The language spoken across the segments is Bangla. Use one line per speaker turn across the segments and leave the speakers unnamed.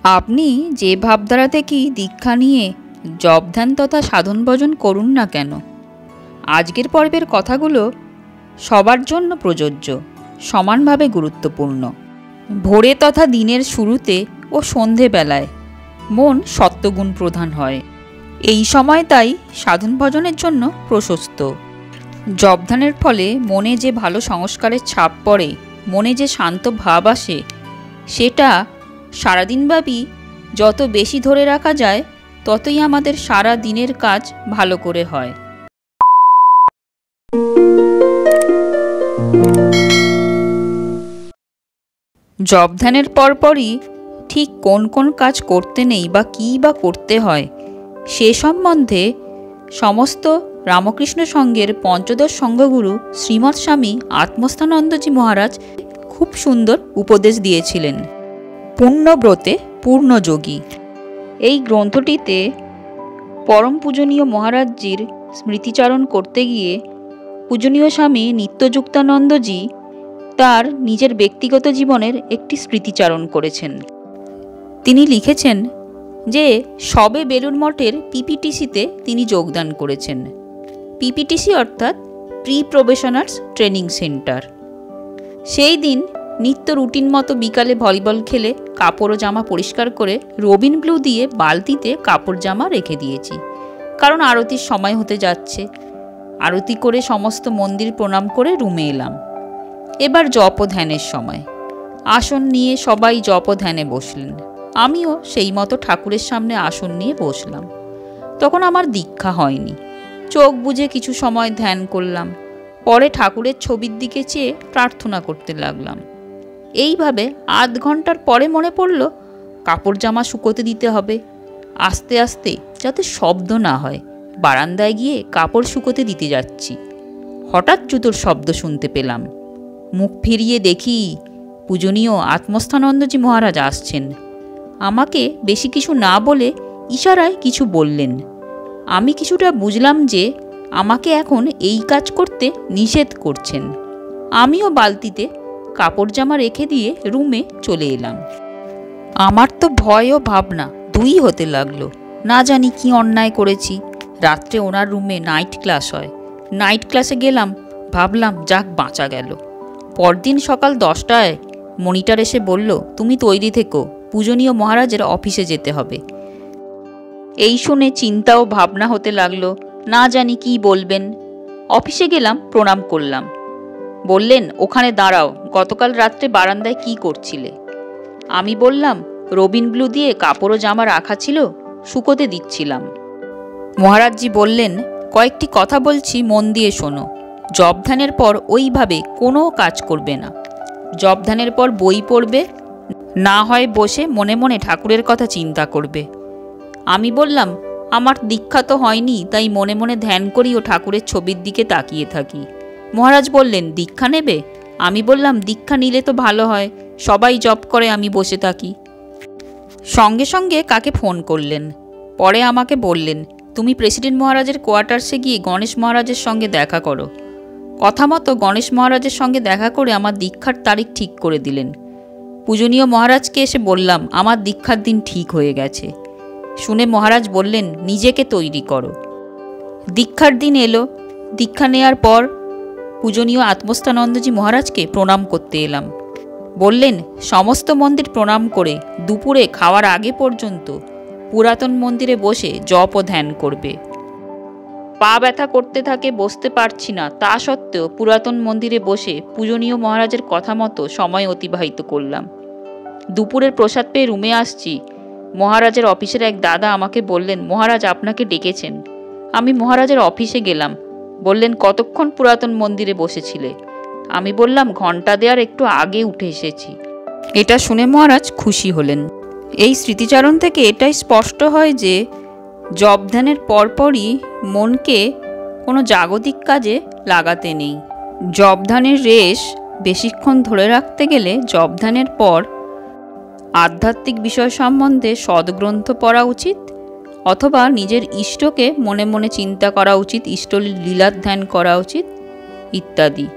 আপনি যে ভাবধারা থেকেই দীক্ষা নিয়ে জপ ধ্যান তথা সাধন ভজন করুন না কেন, আজকের পর্বের কথাগুলো সবার জন্য প্রযোজ্য, সমানভাবে গুরুত্বপূর্ণ। ভোরে তথা দিনের শুরুতে ও সন্ধেবেলায় মন সত্ত্বগুণ প্রধান হয়। এই সময় তাই সাধন ভজনের জন্য প্রশস্ত। জপ ধ্যানের ফলে মনে যে ভালো সংস্কারের ছাপ পড়ে, মনে যে শান্ত ভাব আসে, সেটা সারাদিনব্যাপী যত বেশি ধরে রাখা যায় ততই আমাদের সারা দিনের কাজ ভালো করে হয়। জপ ধ্যানের পরপরই ঠিক কোন কোন কাজ করতে নেই বা কী বা করতে হয় সে সম্বন্ধে সমস্ত রামকৃষ্ণ সংঘের পঞ্চদশ সংঘগুরু শ্রীমৎ স্বামী আত্মস্থানন্দজি মহারাজ খুব সুন্দর উপদেশ দিয়েছিলেন। পুণ্যব্রতে পূর্ণযোগী এই গ্রন্থটিতে পরম পূজনীয় মহারাজজির স্মৃতিচারণ করতে গিয়ে পূজনীয় স্বামী নিত্যযুক্তানন্দজি তার নিজের ব্যক্তিগত জীবনের একটি স্মৃতিচারণ করেছেন। তিনি লিখেছেন যে সবে বেলুড় মঠের পিপিটিসিতে তিনি যোগদান করেছেন। পিপিটিসি অর্থাৎ প্রি প্রবেশনার্স ট্রেনিং সেন্টার। সেই দিন নিত্য রুটিন মতো বিকালে ভলিবল খেলে কাপড় ও জামা পরিষ্কার করে রবিন ব্লু দিয়ে বালতিতে কাপড় জামা রেখে দিয়েছি, কারণ আরতির সময় হতে যাচ্ছে। আরতি করে সমস্ত মন্দির প্রণাম করে রুমে এলাম। এবার জপ ও ধ্যানের সময়। আসন নিয়ে সবাই জপ ও ধ্যানে বসলেন। আমিও সেই মতো ঠাকুরের সামনে আসন নিয়ে বসলাম। তখন আমার দীক্ষা হয়নি। চোখ বুজে কিছু সময় ধ্যান করলাম। পরে ঠাকুরের ছবির দিকে চেয়ে প্রার্থনা করতে লাগলাম। এইভাবে আধ ঘন্টার পরে মনে পড়ল কাপড় জামা শুকোতে দিতে হবে। আস্তে আস্তে যাতে শব্দ না হয় বারান্দায় গিয়ে কাপড় শুকোতে দিতে যাচ্ছি। হঠাৎ জুতোর শব্দ শুনতে পেলাম। মুখ ফিরিয়ে দেখি পূজনীয় আত্মস্থানন্দজি মহারাজ আসছেন। আমাকে বেশি কিছু না বলে ইশারায় কিছু বললেন। আমি কিছুটা বুঝলাম যে আমাকে এখন এই কাজ করতে নিষেধ করছেন। আমিও বালতিতে কাপড় জামা রেখে দিয়ে রুমে চলে এলাম। আমার তো ভয় ও ভাবনা দুই হতে লাগলো। না জানি কি অন্যায় করেছি। রাত্রে ওনার রুমে নাইট ক্লাস হয়। নাইট ক্লাসে গেলাম, ভাবলাম যাক বাঁচা গেল। পরদিন সকাল 10টায় মনিটর এসে বলল, তুমি তৈরি থেকো, পূজনীয় মহারাজের অফিসে যেতে হবে। এই শুনে চিন্তা ও ভাবনা হতে লাগলো, না জানি কি বলবেন। অফিসে গেলাম, প্রণাম করলাম। বললেন, ওখানে দাঁড়াও, গতকাল রাত্রে বারান্দায় কি করছিলে? আমি বললাম, রবিন ব্লু দিয়ে কাপড় ও জামা রাখা ছিল, শুকোতে দিচ্ছিলাম। মহারাজজি বললেন, কয়েকটি কথা বলছি, মন দিয়ে শোনো। জপ ধ্যানের পর ওইভাবে কোনো কাজ করবে না। জপ ধ্যানের পর বই পড়বে, না হয় বসে মনে মনে ঠাকুরের কথা চিন্তা করবে। আমি বললাম, আমার দীক্ষা তো হয়নি, তাই মনে মনে ধ্যান করি ও ঠাকুরের ছবির দিকে তাকিয়ে থাকি। মহারাজ বললেন, দীক্ষা নেবে? আমি বললাম, দীক্ষা নিলে তো ভালো হয়, সবাই জপ করে, আমি বসে থাকি। সঙ্গে সঙ্গে কাকে ফোন করলেন। পরে আমাকে বললেন, তুমি প্রেসিডেন্ট মহারাজের কোয়ার্টার্সে গিয়ে গণেশ মহারাজের সঙ্গে দেখা করো। কথা মতো গণেশ মহারাজের সঙ্গে দেখা করে আমার দীক্ষার তারিখ ঠিক করে দিলেন। পূজনীয় মহারাজকে এসে বললাম, আমার দীক্ষার দিন ঠিক হয়ে গেছে। শুনে মহারাজ বললেন, নিজেকে তৈরি করো। দীক্ষার দিন এলো। দীক্ষা নেয়ার পর পূজনীয় আত্মস্থানন্দজি মহারাজকে প্রণাম করতে এলাম। বললেন, সমস্ত মন্দির প্রণাম করে দুপুরে খাওয়ার আগে পর্যন্ত পুরাতন মন্দিরে বসে জপ ও ধ্যান করবে। পা ব্যথা করতে থাকে, বসতে পারছি না, তা সত্ত্বেও পুরাতন মন্দিরে বসে পূজনীয় মহারাজের কথা মতো সময় অতিবাহিত করলাম। দুপুরের প্রসাদ পেয়ে রুমে আসছি। মহারাজের অফিসের এক দাদা আমাকে বললেন, মহারাজ আপনাকে ডেকেছেন। আমি মহারাজের অফিসে গেলাম। বললেন, কতক্ষণ পুরাতন মন্দিরে বসেছিলে? আমি বললাম, ঘন্টা দেওয়ার একটু আগে উঠে এসেছি। এটা শুনে মহারাজ খুশি হলেন। এই স্মৃতিচারণ থেকে এটাই স্পষ্ট হয় যে জপ ধ্যানের পরপরই মনকে কোনো জাগতিক কাজে লাগাতে নেই। জপ ধ্যানের রেশ বেশিক্ষণ ধরে রাখতে গেলে জপ ধ্যানের পর আধ্যাত্মিক বিষয় সম্বন্ধে সদ্গ্রন্থ পড়া উচিত, অথবা নিজের ইষ্টকে মনে মনে চিন্তা করা উচিত, ইষ্ট লীলার ধ্যান করা উচিত ইত্যাদি।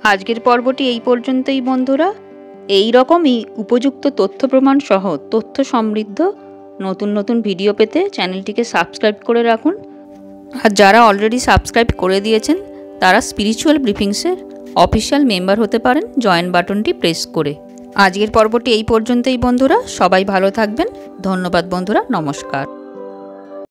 আজকের পর্বটি এই পর্যন্তই বন্ধুরা। এই রকমই উপযুক্ত তথ্য প্রমাণ সহ তথ্য সমৃদ্ধ নতুন নতুন ভিডিও পেতে চ্যানেলটিকে সাবস্ক্রাইব করে রাখুন। আর যারা অলরেডি সাবস্ক্রাইব করে দিয়েছেন তারা স্পিরিচুয়াল ব্রিফিংসের অফিসিয়াল মেম্বার হতে পারেন জয়েন বাটনটি প্রেস করে। আজকের পর্বটি এই পর্যন্তই বন্ধুরা, সবাই ভালো থাকবেন। ধন্যবাদ বন্ধুরা, নমস্কার।